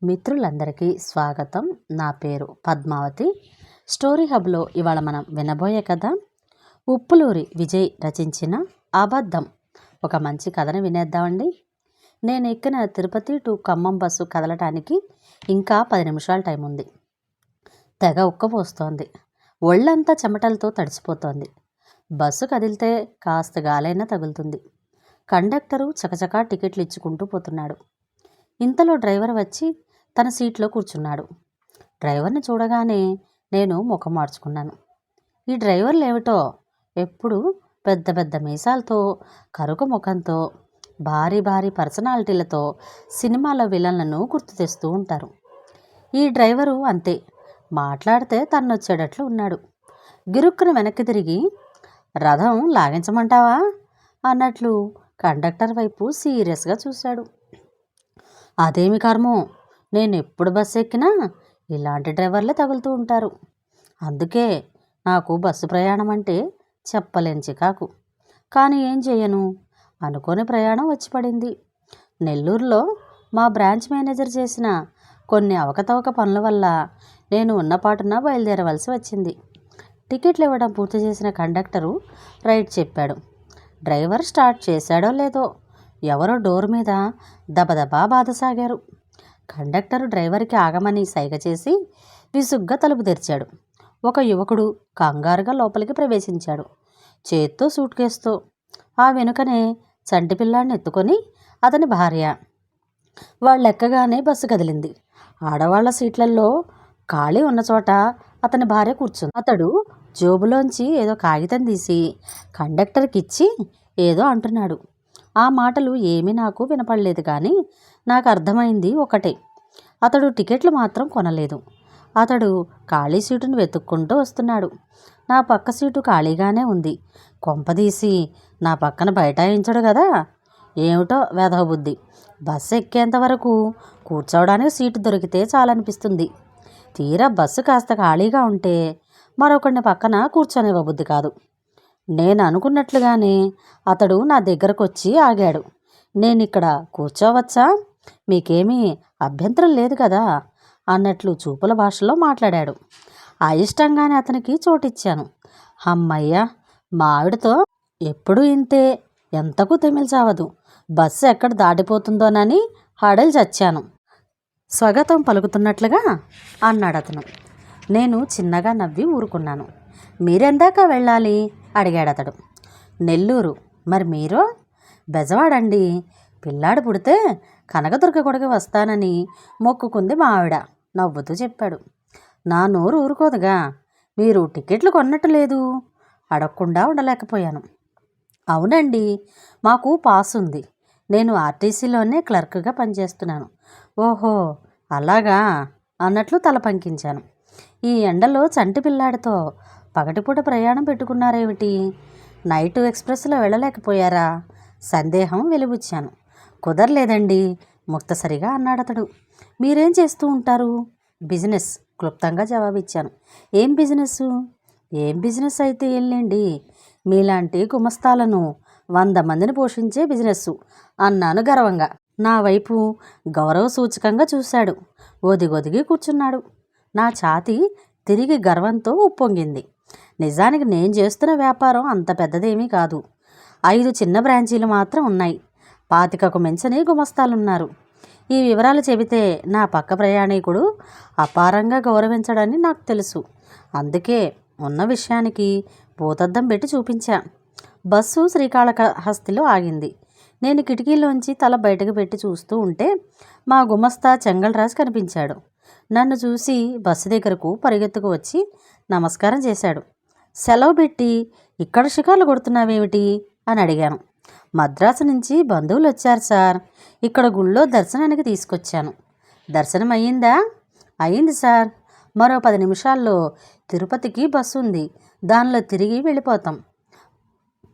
మిత్రులందరికీ స్వాగతం. నా పేరు పద్మావతి. స్టోరీ హబ్లో ఇవాళ మనం వినబోయే కథ ఉప్పులూరి విజయ్ రచించిన అబద్ధం. ఒక మంచి కథని వినేద్దామండి. నేను ఎక్కిన తిరుపతి టు ఖమ్మం బస్సు కదలటానికి ఇంకా 10 నిమిషాల టైం ఉంది. తెగ ఉక్కపోస్తోంది. ఒళ్ళంతా చెమటలతో తడిసిపోతోంది. బస్సు కదిలితే కాస్త గాలైనా తగులుతుంది. కండక్టరు చకచకా టికెట్లు ఇచ్చుకుంటూ పోతున్నాడు. ఇంతలో డ్రైవర్ వచ్చి తన సీట్లో కూర్చున్నాడు. డ్రైవర్ని చూడగానే నేను ముఖం మార్చుకున్నాను. ఈ డ్రైవర్లు ఏమిటో ఎప్పుడు పెద్ద పెద్ద మీసాలతో, కరుకు ముఖంతో, భారీ భారీ పర్సనాలిటీలతో సినిమాల విలన్లను గుర్తు తెస్తూ ఉంటారు. ఈ డ్రైవరు అంతే. మాట్లాడితే తన్నొచ్చేటట్లు ఉన్నాడు. గిరుక్కున వెనక్కి తిరిగి రథం లాగించమంటావా అన్నట్లు కండక్టర్ వైపు సీరియస్గా చూశాడు. అదేమి కర్మో, నేను ఎప్పుడు బస్సు ఎక్కినా ఇలాంటి డ్రైవర్లే తగులుతూ ఉంటారు. అందుకే నాకు బస్సు ప్రయాణం అంటే చెప్పలేని చికాకు. కానీ ఏం చేయను, అనుకోని ప్రయాణం వచ్చి పడింది. నెల్లూరులో మా బ్రాంచ్ మేనేజర్ చేసిన కొన్ని అవకతవక పనుల వల్ల నేను ఉన్నపాటున బయలుదేరవలసి వచ్చింది. టికెట్లు ఇవ్వడం పూర్తి చేసిన కండక్టరు రైట్ చెప్పాడు. డ్రైవర్ స్టార్ట్ చేశాడో లేదో ఎవరో డోర్ మీద దబదబా బాధసాగారు. కండక్టరు డ్రైవర్కి ఆగమని సైగ చేసి విసుగ్గా తలుపు తెరిచాడు. ఒక యువకుడు కంగారుగా లోపలికి ప్రవేశించాడు, చేత్తో సూట్ కేసుతో. ఆ వెనుకనే చంటి పిల్లాడిని ఎత్తుకొని అతని భార్య. వాళ్ళెక్కగానే బస్సు కదిలింది. ఆడవాళ్ల సీట్లలో ఖాళీ ఉన్న చోట అతని భార్య కూర్చుంది. అతడు జోబులోంచి ఏదో కాగితం తీసి కండక్టర్కి ఇచ్చి ఏదో అంటున్నాడు. ఆ మాటలు ఏమీ నాకు వినపడలేదు, కానీ నాకు అర్థమైంది ఒకటే: అతడు టికెట్లు మాత్రం కొనలేదు. అతడు ఖాళీ సీటును వెతుక్కుంటూ వస్తున్నాడు. నా పక్క సీటు ఖాళీగానే ఉంది. కొంపదీసి నా పక్కన బైఠాయించడు కదా. ఏమిటో వెధవ బుద్ధి. బస్సు ఎక్కేంత వరకు కూర్చోవడానికి సీటు దొరికితే చాలనిపిస్తుంది. తీరా బస్సు కాస్త ఖాళీగా ఉంటే మరొకడిని పక్కన కూర్చొనివ్వబుద్ధి కాదు. నేను అనుకున్నట్లుగానే అతడు నా దగ్గరకు వచ్చి ఆగాడు. నేనిక్కడ కూర్చోవచ్చా? మీకేమీ అభ్యంతరం లేదు కదా అన్నట్లు చూపుల భాషలో మాట్లాడాడు. అయిష్టంగానే అతనికి చోటిచ్చాను. అమ్మయ్య, మా ఆవిడతో ఎప్పుడూ ఇంతే, ఎంతకు తెమిల్చావదు. బస్సు ఎక్కడ దాటిపోతుందోనని హడలు చచ్చాను. స్వాగతం పలుకుతున్నట్లుగా అన్నాడు అతను. నేను చిన్నగా నవ్వి ఊరుకున్నాను. మీరెందాక వెళ్ళాలి అడిగాడు అతడు. నెల్లూరు. మరి మీరు? బెజవాడండి. పిల్లాడు పుడితే కనకదుర్గ గుడికి వస్తానని మొక్కుకుంది మా ఆవిడ నవ్వుతూ చెప్పాడు. నా నోరు ఊరుకోదుగా. మీరు టికెట్లు కొన్నట్టు లేదు. అడగకుండా ఉండలేకపోయాను. అవునండి, మాకు పాస్ ఉంది. నేను ఆర్టీసీలోనే క్లర్క్గా పనిచేస్తున్నాను. ఓహో అలాగా అన్నట్లు తల పంకించాను. ఈ ఎండలో చంటి పిల్లాడితో పగటిపూట ప్రయాణం పెట్టుకున్నారేమిటి? నైట్ ఎక్స్ప్రెస్లో వెళ్ళలేకపోయారా? సందేహం వెలిబుచ్చాను. కుదరలేదండి ముక్తసరిగా అన్నాడతడు. మీరేం చేస్తూ ఉంటారు? బిజినెస్, క్లుప్తంగా జవాబిచ్చాను. ఏం బిజినెస్? ఏం బిజినెస్ అయితే వెళ్ళండి, మీలాంటి గుమస్తాలను 100 మందిని పోషించే బిజినెస్సు అన్నాను గర్వంగా. నా వైపు గౌరవ సూచకంగా చూశాడు. ఒదిగొదిగి కూర్చున్నాడు. నా ఛాతీ తిరిగి గర్వంతో ఉప్పొంగింది. నిజానికి నేను చేస్తున్న వ్యాపారం అంత పెద్దదేమీ కాదు. 5 చిన్న బ్రాంచీలు మాత్రం ఉన్నాయి. 25కు మించని గుమస్తాలున్నారు. ఈ వివరాలు చెబితే నా పక్క ప్రయాణికుడు అపారంగా గౌరవించడని నాకు తెలుసు. అందుకే ఉన్న విషయానికి భూతద్దం పెట్టి చూపించా. బస్సు శ్రీకాళహస్తిలో ఆగింది. నేను కిటికీలోంచి తల బయటకు పెట్టి చూస్తూ ఉంటే మా గుమస్తా చెంగల్రాజు కనిపించాడు. నన్ను చూసి బస్సు దగ్గరకు పరిగెత్తుకు వచ్చి నమస్కారం చేశాడు. సెలవు పెట్టి ఇక్కడ షికార్లు కొడుతున్నావేమిటి అని అడిగాను. మద్రాసు నుంచి బంధువులు వచ్చారు సార్. ఇక్కడ గుళ్ళో దర్శనానికి తీసుకొచ్చాను. దర్శనం అయ్యిందా? అయ్యింది సార్. మరో 10 నిమిషాల్లో తిరుపతికి బస్సు ఉంది. దానిలో తిరిగి వెళ్ళిపోతాం.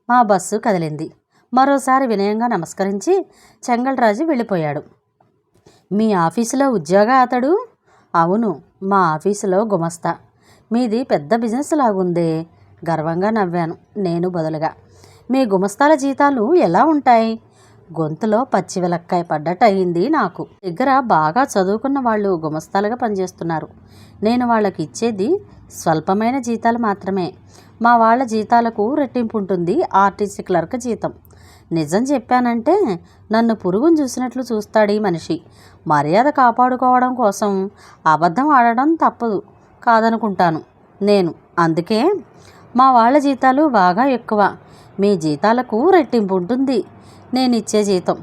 మా బస్సు కదిలింది. మరోసారి వినయంగా నమస్కరించి చెంగల్రాజు వెళ్ళిపోయాడు. మీ ఆఫీసులో ఉద్యోగా అతడు? అవును, మా ఆఫీసులో గుమస్తా. మీది పెద్ద బిజినెస్ లాగుందే. గర్వంగా నవ్వాను నేను బదులుగా. మీ గుమస్తాల జీతాలు ఎలా ఉంటాయి? గొంతులో పచ్చి వెలక్కాయ పడ్డట్టు అయింది నాకు. దగ్గర బాగా చదువుకున్న వాళ్ళు గుమస్తాలుగా పనిచేస్తున్నారు. నేను వాళ్ళకి ఇచ్చేది స్వల్పమైన జీతాలు మాత్రమే. మా వాళ్ళ జీతాలకు రెట్టింపు ఉంటుంది ఆర్టీసీ క్లర్క్ జీతం. నిజం చెప్పానంటే నన్ను పురుగును చూసినట్లు చూస్తాడు ఈ మనిషి. మర్యాద కాపాడుకోవడం కోసం అబద్ధం ఆడడం తప్పదు కాదనుకుంటాను నేను. అందుకే మా వాళ్ళ జీతాలు బాగా ఎక్కువ. మీ జీతాలకు రెట్టింపు ఉంటుంది నేనిచ్చే జీతం.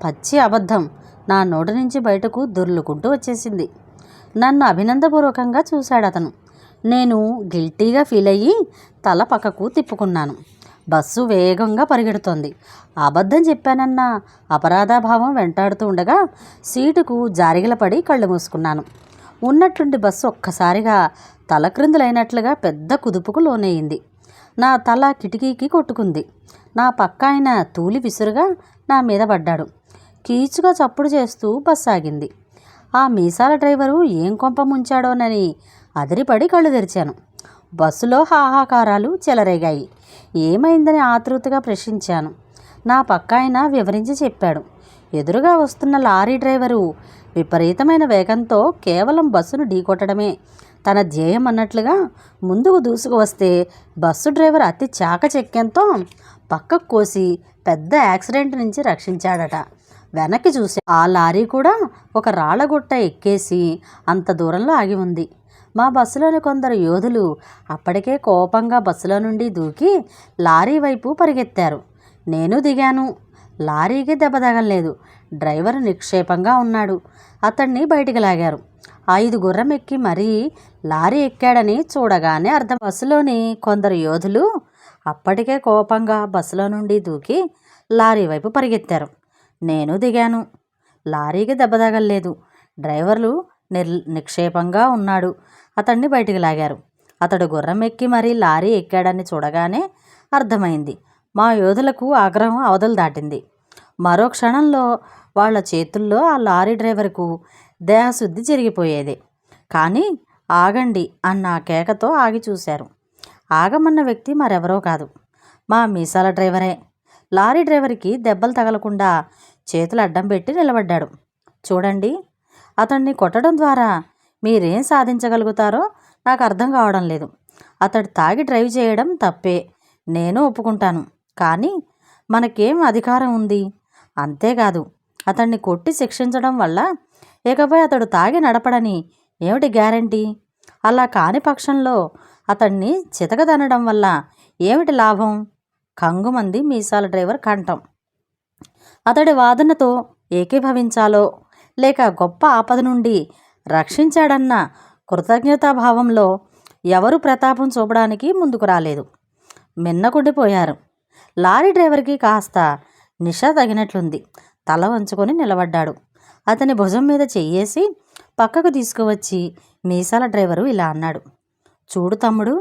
పచ్చి అబద్ధం నా నోటి నుంచి బయటకు దొర్లుకుంటూ వచ్చేసింది. నన్ను అభినందపూర్వకంగా చూశాడు అతను. నేను గిల్టీగా ఫీల్ అయ్యి తల పక్కకు తిప్పుకున్నాను. బస్సు వేగంగా పరిగెడుతోంది. అబద్ధం చెప్పానన్న అపరాధభావం వెంటాడుతూ ఉండగా సీటుకు జారిగలపడి కళ్ళు మూసుకున్నాను. ఉన్నట్టుండి బస్సు ఒక్కసారిగా తలక్రిందులైనట్లుగా పెద్ద కుదుపుకు లోనయ్యింది. నా తల కిటికీకి కొట్టుకుంది. నా పక్క ఆయన తూలి విసురుగా నా మీద పడ్డాడు. కీచుగా చప్పుడు చేస్తూ బస్సు ఆగింది. ఆ మీసాల డ్రైవరు ఏం కొంప ముంచాడోనని అదిరిపడి కళ్ళు తెరిచాను. బస్సులో హాహాకారాలు చెలరేగాయి. ఏమైందని ఆతృతగా ప్రశ్నించాను. నా పక్క ఆయన వివరించి చెప్పాడు. ఎదురుగా వస్తున్న లారీ డ్రైవరు విపరీతమైన వేగంతో కేవలం బస్సును ఢీకొట్టడమే తన ధ్యేయం అన్నట్లుగా ముందుకు దూసుకు వస్తే బస్సు డ్రైవర్ అతి చాకచక్యంతో పక్కకు కోసి పెద్ద యాక్సిడెంట్ నుంచి రక్షించాడట. వెనక్కి చూసి ఆ లారీ కూడా ఒక రాళ్లగుట్ట ఎక్కేసి అంత దూరంలో ఆగి ఉంది. మా బస్సులోని కొందరు యోధులు అప్పటికే కోపంగా బస్సులో నుండి దూకి లారీ వైపు పరిగెత్తారు. నేను దిగాను. లారీకి దెబ్బ తగలలేదు. డ్రైవర్ నిక్షేపంగా ఉన్నాడు. అతన్ని బయటికి లాగారు. 5 గుర్రం ఎక్కి మరీ లారీ ఎక్కాడని చూడగానే అర్థం. బస్సులోని కొందరు యోధులు అప్పటికే కోపంగా బస్సులో నుండి దూకి లారీ వైపు పరిగెత్తారు. నేను దిగాను. లారీకి దెబ్బ తగలలేదు. డ్రైవర్లు నిక్షేపంగా ఉన్నాడు. అతన్ని బయటికి లాగారు. అతడు గుర్రం ఎక్కి మరీ లారీ ఎక్కాడని చూడగానే అర్థమైంది. మా యోధులకు ఆగ్రహం అవధులు దాటింది. మరో క్షణంలో వాళ్ళ చేతుల్లో ఆ లారీ డ్రైవర్కు దేహశుద్ధి జరిగిపోయేది. కానీ ఆగండి అన్న కేకతో ఆగి చూశారు. ఆగమన్న వ్యక్తి మరెవరో కాదు, మా మీసాల డ్రైవరే. లారీ డ్రైవర్కి దెబ్బలు తగలకుండా చేతులు అడ్డం పెట్టి నిలబడ్డాడు. చూడండి, అతన్ని కొట్టడం ద్వారా మీరేం సాధించగలుగుతారో నాకు అర్థం కావడం లేదు. అతడు తాగి డ్రైవ్ చేయడం తప్పే, నేను ఒప్పుకుంటాను. కానీ మనకేం అధికారం ఉంది? అంతేకాదు, అతన్ని కొట్టి శిక్షించడం వల్ల ఇకపై అతడు తాగి నడపడని ఏమిటి గ్యారంటీ? అలా కాని పక్షంలో అతన్ని చితకదనడం వల్ల ఏమిటి లాభం? కంగుమంది మీసాల డ్రైవర్ కంఠం. అతడి వాదనతో ఏకీభవించాలో లేక గొప్ప ఆపద నుండి రక్షించాడన్న కృతజ్ఞతాభావంలో ఎవరు ప్రతాపం చూపడానికి ముందుకు రాలేదు. మిన్నకుండిపోయారు. లారీ డ్రైవర్కి కాస్త నిష తగినట్లుంది. తల వంచుకొని నిలబడ్డాడు. అతని భుజం మీద చెయ్యేసి పక్కకు తీసుకువచ్చి మీసాల డ్రైవరు ఇలా అన్నాడు. చూడు తమ్ముడు,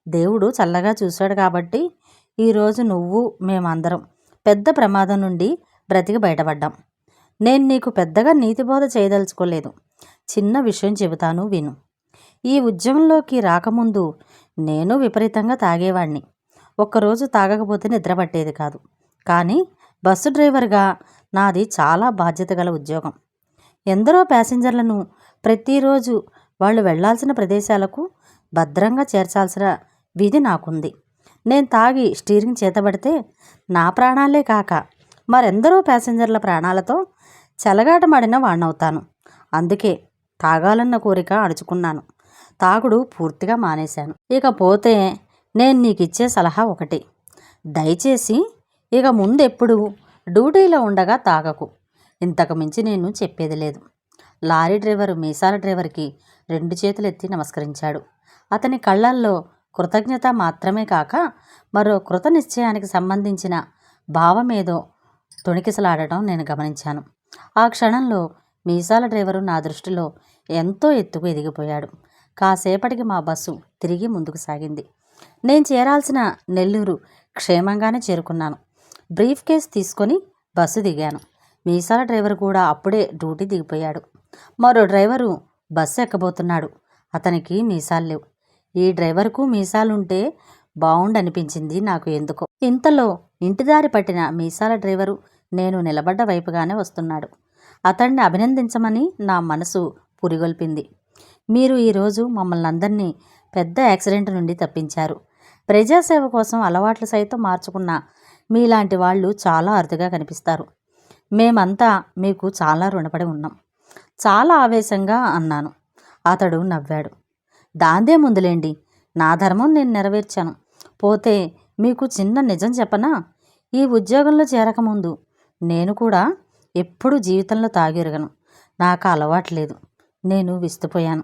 దేవుడు చల్లగా చూశాడు కాబట్టి ఈరోజు నువ్వు మేమందరం పెద్ద ప్రమాదం నుండి బ్రతికి బయటపడ్డాం. నేను నీకు పెద్దగా నీతిబోధ చేయదలుచుకోలేదు. చిన్న విషయం చెబుతాను విను. ఈ ఉద్యమంలోకి రాకముందు నేను విపరీతంగా తాగేవాణ్ణి. ఒక్కరోజు తాగకపోతే నిద్ర పట్టేది కాదు. కానీ బస్సు డ్రైవర్గా నాది చాలా బాధ్యత గల ఉద్యోగం. ఎందరో ప్యాసింజర్లను ప్రతిరోజు వాళ్ళు వెళ్లాల్సిన ప్రదేశాలకు భద్రంగా చేర్చాల్సిన విధి నాకుంది. నేను తాగి స్టీరింగ్ చేతబడితే నా ప్రాణాలే కాక మరెందరో ప్యాసింజర్ల ప్రాణాలతో చెలగాటమాడిన వాణ్ణవుతాను. అందుకే తాగాలన్న కోరిక అణుచుకున్నాను. తాగుడు పూర్తిగా మానేశాను. ఇకపోతే నేను నీకిచ్చే సలహా ఒకటి. దయచేసి ఇక ముందెప్పుడు డ్యూటీలో ఉండగా తాగకు. ఇంతకు మించి నేను చెప్పేది లేదు. లారీ డ్రైవరు మీసాల డ్రైవర్కి 2 చేతులు ఎత్తి నమస్కరించాడు. అతని కళ్ళల్లో కృతజ్ఞత మాత్రమే కాక మరో కృత నిశ్చయానికి సంబంధించిన భావమేదో తొణికిసలాడటం నేను గమనించాను. ఆ క్షణంలో మీసాల డ్రైవరు నా దృష్టిలో ఎంతో ఎత్తుకు ఎదిగిపోయాడు. కాసేపటికి మా బస్సు తిరిగి ముందుకు సాగింది. నేను చేరాల్సిన నెల్లూరు క్షేమంగానే చేరుకున్నాను. బ్రీఫ్ కేస్ తీసుకొని బస్సు దిగాను. మీసాల డ్రైవర్ కూడా అప్పుడే డ్యూటీ దిగిపోయాడు. మరో డ్రైవరు బస్సు ఎక్కబోతున్నాడు. అతనికి మీసాలు లేవు. ఈ డ్రైవర్కు మీసాలుంటే బావుండనిపించింది నాకు ఎందుకో. ఇంతలో ఇంటిదారి పట్టిన మీసాల డ్రైవరు నేను నిలబడ్డ వైపుగానే వస్తున్నాడు. అతన్ని అభినందించమని నా మనసు పురిగొల్పింది. మీరు ఈరోజు మమ్మల్ని అందరినీ పెద్ద యాక్సిడెంట్ నుండి తప్పించారు. ప్రజాసేవ కోసం అలవాట్లు సైతం మార్చుకున్న మీలాంటి వాళ్ళు చాలా అరుదుగా కనిపిస్తారు. మేమంతా మీకు చాలా రుణపడి ఉన్నాం. చాలా ఆవేశంగా అన్నాను. అతడు నవ్వాడు. దాందే ముందులేండి, నా ధర్మం నేను నెరవేర్చాను. పోతే మీకు చిన్న నిజం చెప్పనా? ఈ ఉద్యోగంలో చేరకముందు నేను కూడా ఎప్పుడూ జీవితంలో తాగిరగను. నాకు అలవాట్లేదు. నేను విస్తుపోయాను.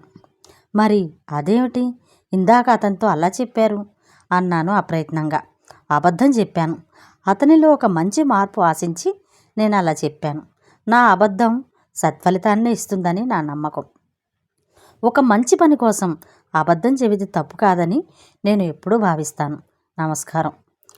మరి అదేమిటి ఇందాక అతనితో అలా చెప్పారు అన్నాను అప్రయత్నంగా. అబద్ధం చెప్పాను. అతనిలో ఒక మంచి మార్పు ఆశించి నేను అలా చెప్పాను. నా అబద్ధం సత్ఫలితాన్నే ఇస్తుందని నా నమ్మకం. ఒక మంచి పని కోసం అబద్ధం చెబితే తప్పు కాదని నేను ఎప్పుడూ భావిస్తాను. నమస్కారం.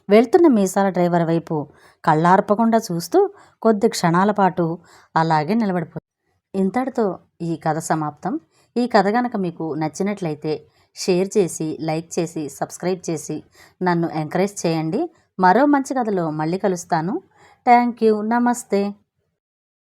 వెళ్తున్న మీసాల డ్రైవర్ వైపు కళ్ళార్పకుండా చూస్తూ కొద్ది క్షణాల పాటు అలాగే నిలబడిపోయింది. ఇంతటితో ఈ కథ సమాప్తం. ఈ కథ కనుక మీకు నచ్చినట్లయితే షేర్ చేసి, లైక్ చేసి, సబ్స్క్రైబ్ చేసి నన్ను ఎంకరేజ్ చేయండి. మరో మంచి కథలో మళ్ళీ కలుస్తాను. Thank you. నమస్తే.